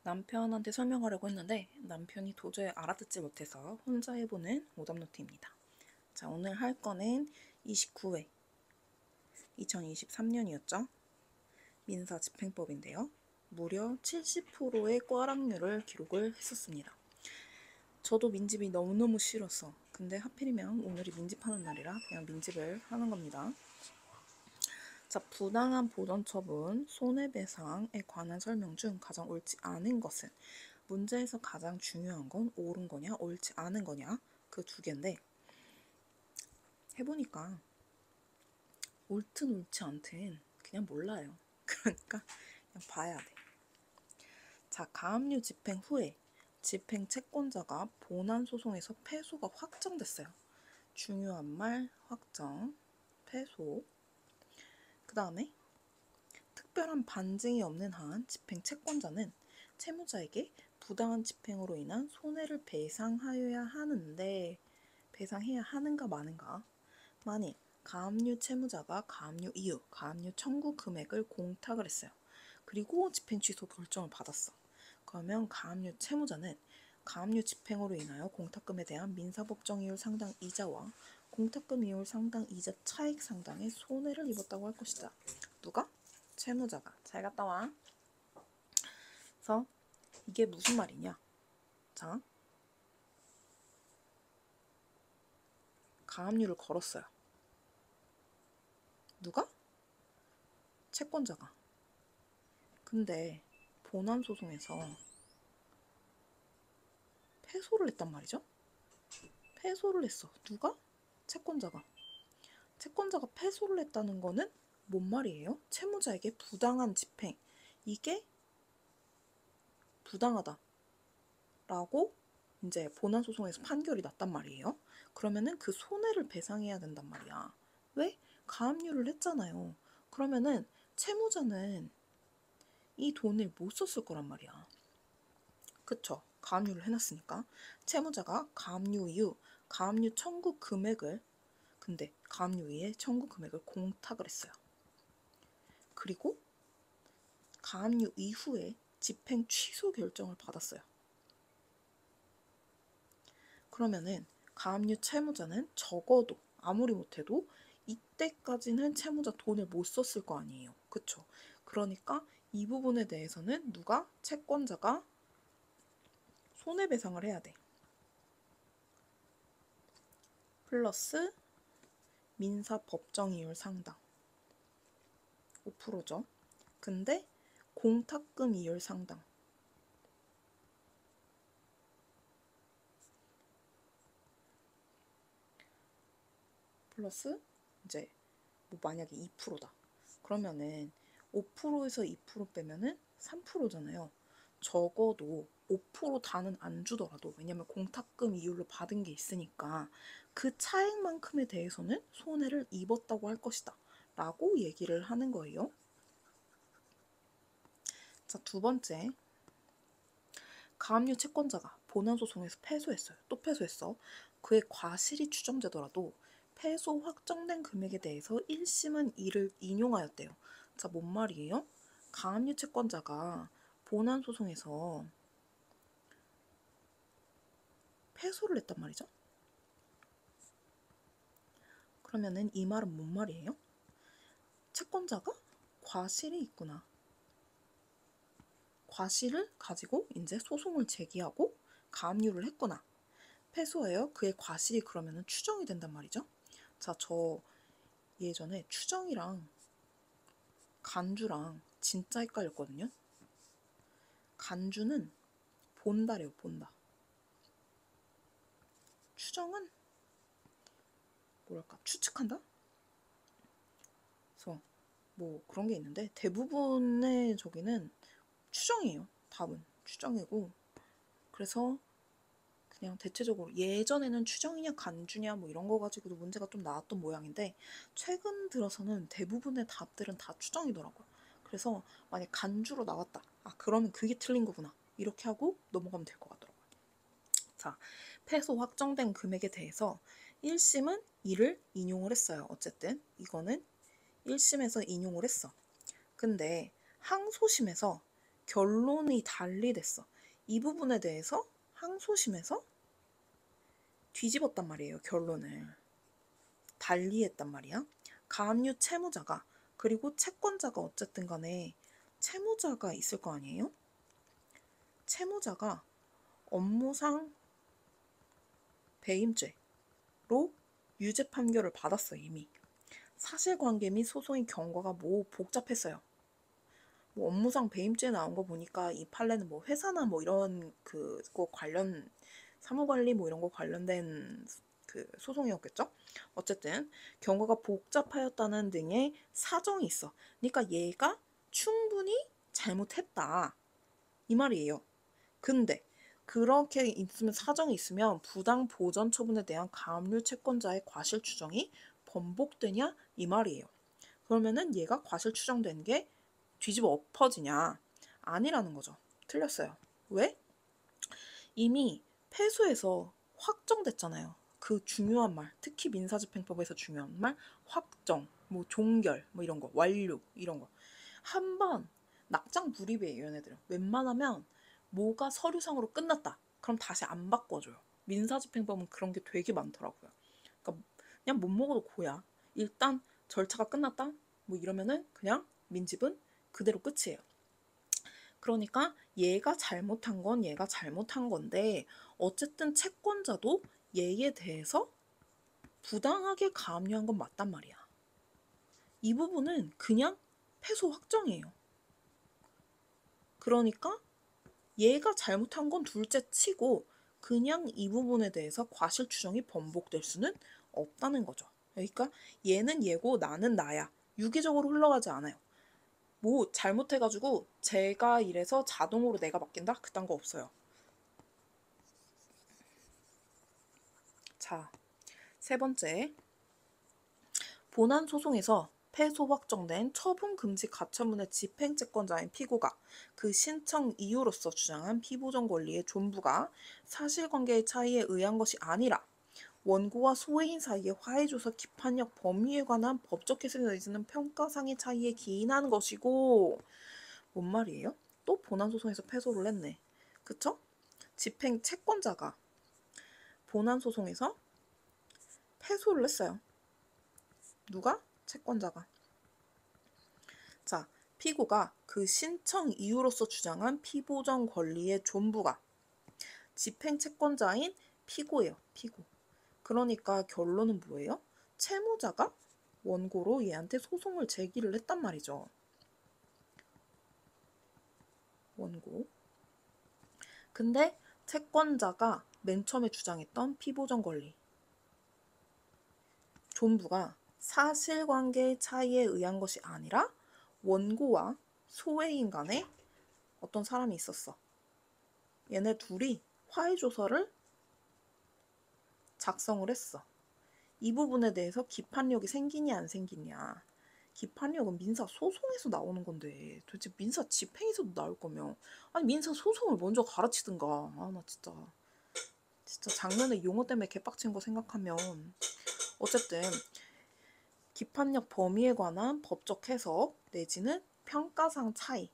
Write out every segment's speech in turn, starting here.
남편한테 설명하려고 했는데 남편이 도저히 알아듣지 못해서 혼자 해보는 오답노트입니다. 자, 오늘 할 거는 29회 2023년이었죠. 민사집행법인데요. 무려 70%의 꽈락률을 기록을 했었습니다. 저도 민집이 너무너무 싫었어. 근데 하필이면 오늘이 민집하는 날이라 그냥 민집을 하는 겁니다. 자, 부당한 보전처분, 손해배상에 관한 설명 중 가장 옳지 않은 것은 문제에서 가장 중요한 건 옳은 거냐 옳지 않은 거냐 그 두 개인데 해보니까 옳든 옳지 않든 그냥 몰라요. 그러니까 그냥 봐야 돼. 자, 가압류 집행 후에 집행 채권자가 본안 소송에서 패소가 확정됐어요. 중요한 말 확정, 패소. 그 다음에 특별한 반증이 없는 한 집행 채권자는 채무자에게 부당한 집행으로 인한 손해를 배상하여야 하는데 배상해야 하는가 마는가. 만일 가압류 채무자가 가압류 이유, 가압류 청구 금액을 공탁을 했어요. 그리고 집행 취소 결정을 받았어. 그러면 가압류 채무자는 가압류 집행으로 인하여 공탁금에 대한 민사법정 이율 상당 이자와 공탁금 이율 상당 이자 차익 상당의 손해를 입었다고 할 것이다. 누가? 채무자가. 잘 갔다 와. 그래서 이게 무슨 말이냐? 자, 가압류를 걸었어요. 누가? 채권자가. 근데 본안 소송에서 패소를 했단 말이죠. 패소를 했어. 누가? 채권자가. 채권자가 패소를 했다는 거는 뭔 말이에요? 채무자에게 부당한 집행, 이게 부당하다 라고 이제 본안 소송에서 판결이 났단 말이에요. 그러면은 그 손해를 배상해야 된단 말이야. 왜? 가압류를 했잖아요. 그러면은 채무자는 이 돈을 못 썼을 거란 말이야. 그쵸? 가압류를 해놨으니까 채무자가 가압류 이후 가압류 청구 금액을 근데 가압류 이에 청구 금액을 공탁을 했어요. 그리고 가압류 이후에 집행 취소 결정을 받았어요. 그러면은 가압류 채무자는 적어도 아무리 못해도 이때까지는 채무자 돈을 못 썼을 거 아니에요. 그쵸? 그러니까 이 부분에 대해서는 누가? 채권자가 손해배상을 해야 돼. 플러스 민사법정이율 상당 5%죠. 근데 공탁금 이율 상당 플러스 이제 뭐 만약에 2%다. 그러면은 5%에서 2% 빼면은 3%잖아요. 적어도 5% 다는 안 주더라도 왜냐면 공탁금 이율로 받은 게 있으니까 그 차액만큼에 대해서는 손해를 입었다고 할 것이다 라고 얘기를 하는 거예요. 자, 두 번째, 가압류 채권자가 본안 소송에서 패소했어요. 또 패소했어. 그의 과실이 추정되더라도 패소 확정된 금액에 대해서 1심은 이를 인용하였대요. 자, 뭔 말이에요? 가압류 채권자가 본안 소송에서 패소를 했단 말이죠. 그러면은 이 말은 뭔 말이에요? 채권자가 과실이 있구나. 과실을 가지고 이제 소송을 제기하고 가압류를 했구나. 패소해요. 그의 과실이 그러면은 추정이 된단 말이죠. 자, 저 예전에 추정이랑 간주랑 진짜 헷갈렸거든요. 간주는 본다래요, 본다. 추정은 뭐랄까, 추측한다? 그래서 뭐 그런 게 있는데 대부분의 저기는 추정이에요. 답은 추정이고 그래서 그냥 대체적으로 예전에는 추정이냐 간주냐 뭐 이런 거 가지고도 문제가 좀 나왔던 모양인데 최근 들어서는 대부분의 답들은 다 추정이더라고요. 그래서 만약 간주로 나왔다. 아, 그러면 그게 틀린 거구나. 이렇게 하고 넘어가면 될 것 같더라고요. 자, 패소 확정된 금액에 대해서 1심은 이를 인용을 했어요. 어쨌든 이거는 1심에서 인용을 했어. 근데 항소심에서 결론이 달리 됐어. 이 부분에 대해서 항소심에서 뒤집었단 말이에요. 결론을. 달리 했단 말이야. 가압류 채무자가 그리고 채권자가 어쨌든 간에 채무자가 있을 거 아니에요? 채무자가 업무상 배임죄로 유죄 판결을 받았어 이미. 사실관계 및 소송의 경과가 복잡했어요. 업무상 배임죄 나온 거 보니까 이 판례는 회사나 이런 그거 관련 사무관리 이런 거 관련된 그 소송이었겠죠? 어쨌든 경과가 복잡하였다는 등의 사정이 있어. 그러니까 얘가 충분히 잘못했다 이 말이에요. 근데 그렇게 있으면 사정이 있으면 부당 보전 처분에 대한 가압류 채권자의 과실 추정이 번복되냐 이 말이에요. 그러면은 얘가 과실 추정된 게 뒤집어 엎어지냐? 아니라는 거죠. 틀렸어요. 왜? 이미 패소해서 확정됐잖아요. 그 중요한 말, 특히 민사집행법에서 중요한 말, 확정, 종결, 이런 거, 완료, 이런 거. 한번 낙장불입이에요, 얘네들은. 웬만하면 뭐가 서류상으로 끝났다. 그럼 다시 안 바꿔줘요. 민사집행법은 그런 게 되게 많더라고요. 그러니까 그냥 못 먹어도 고야. 일단 절차가 끝났다. 이러면은 그냥 민집은 그대로 끝이에요. 그러니까 얘가 잘못한 건 얘가 잘못한 건데 어쨌든 채권자도 얘에 대해서 부당하게 가압류한 건 맞단 말이야. 이 부분은 그냥 패소 확정이에요. 그러니까 얘가 잘못한 건 둘째 치고 그냥 이 부분에 대해서 과실 추정이 번복될 수는 없다는 거죠. 그러니까 얘는 얘고 나는 나야. 유기적으로 흘러가지 않아요. 잘못해가지고 제가 이래서 자동으로 내가 맡긴다? 그딴 거 없어요. 자, 세 번째. 본안 소송에서 패소 확정된 처분 금지 가처분의 집행채권자인 피고가 그 신청 이유로서 주장한 피보전 권리의 존부가 사실관계의 차이에 의한 것이 아니라 원고와 소해인 사이의 화해조서 기판력 범위에 관한 법적 해석에 내지는 평가상의 차이에 기인하는 것이고 뭔 말이에요? 또 본안소송에서 패소를 했네. 그쵸? 집행채권자가 본안소송에서 패소를 했어요. 누가? 채권자가. 자, 피고가 그 신청 이유로서 주장한 피보전 권리의 존부가 집행채권자인 피고예요. 피고. 그러니까 결론은 뭐예요? 채무자가 원고로 얘한테 소송을 제기를 했단 말이죠. 원고. 근데 채권자가 맨 처음에 주장했던 피보전 권리 존부가 사실관계의 차이에 의한 것이 아니라 원고와 소해인 간에 어떤 사람이 있었어. 얘네 둘이 화해조서를 작성을 했어. 이 부분에 대해서 기판력이 생기냐 안 생기냐. 기판력은 민사 소송에서 나오는 건데 도대체 민사 집행에서도 나올 거면 아니 민사 소송을 먼저 가르치든가. 아 나 진짜 작년에 용어 때문에 개빡친 거 생각하면 어쨌든 기판력 범위에 관한 법적 해석 내지는 평가상 차이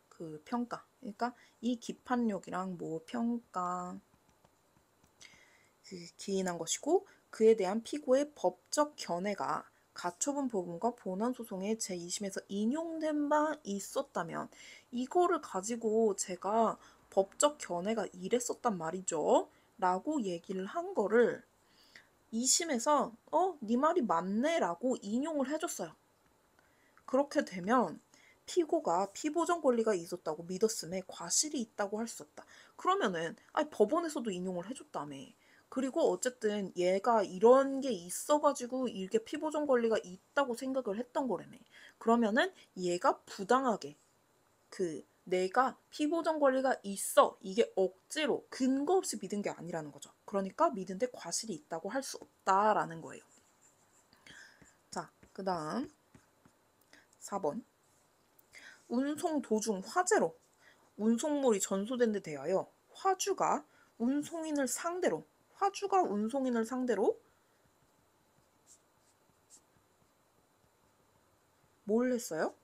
그 평가 그러니까 이 기판력이랑 평가 기인한 것이고 그에 대한 피고의 법적 견해가 가처분 부분과 본안소송의 제2심에서 인용된 바 있었다면 이거를 가지고 제가 법적 견해가 이랬었단 말이죠 라고 얘기를 한 거를 2심에서 네 말이 맞네 라고 인용을 해줬어요. 그렇게 되면 피고가 피보전 권리가 있었다고 믿었음에 과실이 있다고 할 수 없다. 그러면은 법원에서도 인용을 해줬다며. 그리고 어쨌든 얘가 이런 게 있어가지고 이게 피보전 권리가 있다고 생각을 했던 거라며. 그러면은 얘가 부당하게 내가 피보전 권리가 있어 이게 억지로 근거 없이 믿은 게 아니라는 거죠. 그러니까 믿은데 과실이 있다고 할 수 없다라는 거예요. 자, 그 다음 4번 운송 도중 화재로 운송물이 전소된 데 대하여 화주가 운송인을 상대로 뭘 했어요?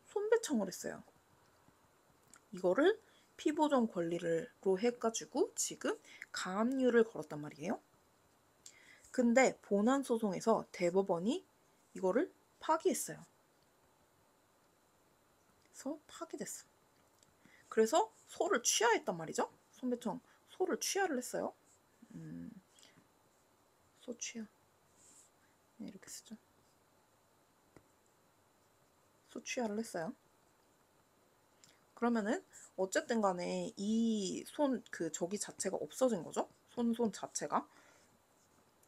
손배청을 했어요. 이거를 피보존 권리로 해가지고 지금 가압류를 걸었단 말이에요. 근데 본안 소송에서 대법원이 이거를 파기했어요. 그래서 파기됐어. 그래서 소를 취하했단 말이죠. 손배청 소를 취하를 했어요. 소 취하. 네, 이렇게 쓰죠. 소 취하를 했어요. 그러면은 어쨌든 간에 이 저기 자체가 없어진 거죠. 손 자체가.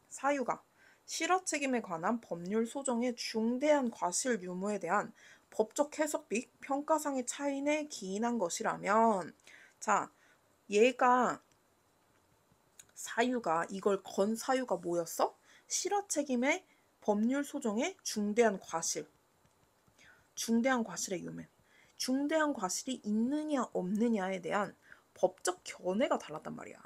사유가 실화 책임에 관한 법률 소정의 중대한 과실 유무에 대한 법적 해석 및 평가상의 차이에 기인한 것이라면, 자, 얘가 사유가 이걸 건 사유가 뭐였어? 실화 책임의 법률 소정의 중대한 과실의 유무. 중대한 과실이 있느냐 없느냐에 대한 법적 견해가 달랐단 말이야.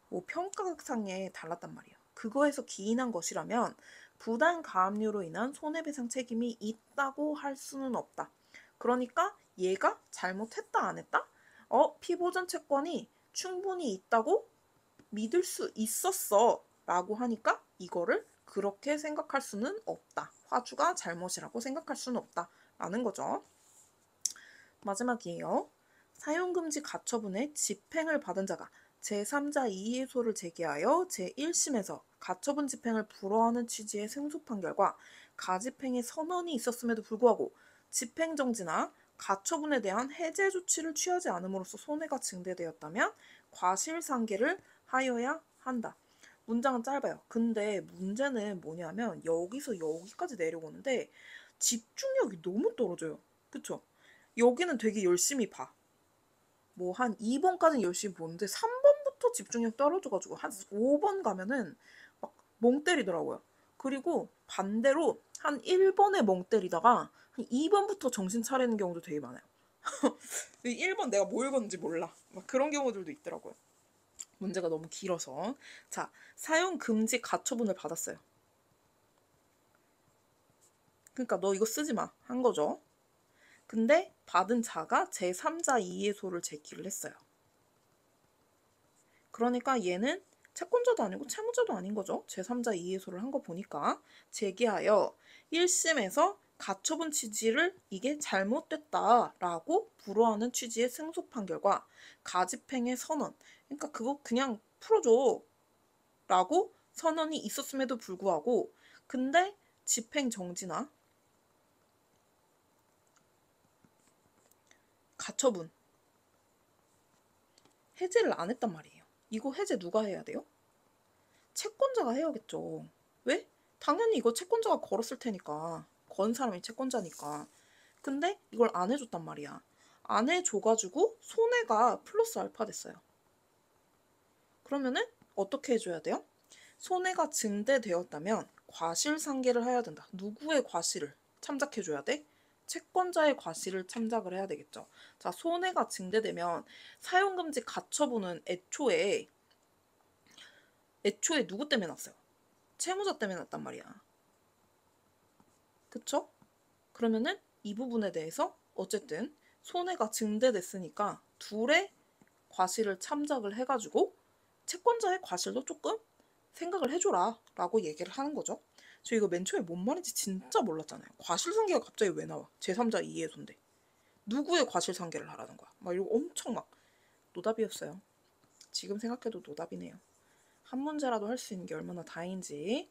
뭐 평가상에 달랐단 말이야. 그거에서 기인한 것이라면 부당 가압류로 인한 손해배상 책임이 있다고 할 수는 없다. 그러니까 얘가 잘못했다 안 했다? 피보전 채권이 충분히 있다고 믿을 수 있었어 라고 하니까 이거를 그렇게 생각할 수는 없다. 화주가 잘못이라고 생각할 수는 없다 라는 거죠. 마지막이에요. 사용금지 가처분의 집행을 받은 자가 제3자 이의소를 제기하여 제1심에서 가처분 집행을 불허하는 취지의 승소 판결과 가집행의 선언이 있었음에도 불구하고 집행정지나 가처분에 대한 해제 조치를 취하지 않음으로써 손해가 증대되었다면 과실상계를 하여야 한다. 문장은 짧아요. 근데 문제는 뭐냐면 여기서 여기까지 내려오는데 집중력이 너무 떨어져요. 그쵸? 여기는 되게 열심히 봐. 뭐 한 2번까지는 열심히 보는데 3번부터 집중력 떨어져가지고 한 5번 가면은 막 멍 때리더라고요. 그리고 반대로 한 1번에 멍 때리다가 한 2번부터 정신 차리는 경우도 되게 많아요. 1번 내가 뭐 읽었는지 몰라. 막 그런 경우들도 있더라고요. 문제가 너무 길어서. 자, 사용 금지 가처분을 받았어요. 그러니까 너 이거 쓰지 마 한 거죠. 근데 받은 자가 제3자 이의소를 제기를 했어요. 그러니까 얘는 채권자도 아니고 채무자도 아닌 거죠. 제3자 이의소를 한 거 보니까 제기하여 1심에서 가처분 취지를 이게 잘못됐다라고 불허하는 취지의 승소 판결과 가집행의 선언. 그러니까 그거 그냥 풀어줘 라고 선언이 있었음에도 불구하고 근데 집행 정지나 가처분 해제를 안 했단 말이에요. 이거 해제 누가 해야 돼요? 채권자가 해야겠죠. 왜? 당연히 이거 채권자가 걸었을 테니까. 건 사람이 채권자니까. 근데 이걸 안 해줬단 말이야. 안 해줘가지고 손해가 플러스 알파 됐어요. 그러면은 어떻게 해줘야 돼요? 손해가 증대되었다면 과실상계를 해야 된다. 누구의 과실을 참작해줘야 돼? 채권자의 과실을 참작을 해야 되겠죠. 자, 손해가 증대되면 사용금지 가처분은 애초에 누구 때문에 났어요? 채무자 때문에 났단 말이야. 그쵸? 그러면은 이 부분에 대해서 어쨌든 손해가 증대됐으니까 둘의 과실을 참작을 해가지고 채권자의 과실도 조금 생각을 해줘라 라고 얘기를 하는 거죠. 저 이거 맨 처음에 뭔 말인지 진짜 몰랐잖아요. 과실상계가 갑자기 왜 나와? 제3자 이해소인데 누구의 과실상계를 하라는 거야? 막 이러고 엄청 막 노답이었어요. 지금 생각해도 노답이네요. 한 문제라도 할 수 있는 게 얼마나 다행인지.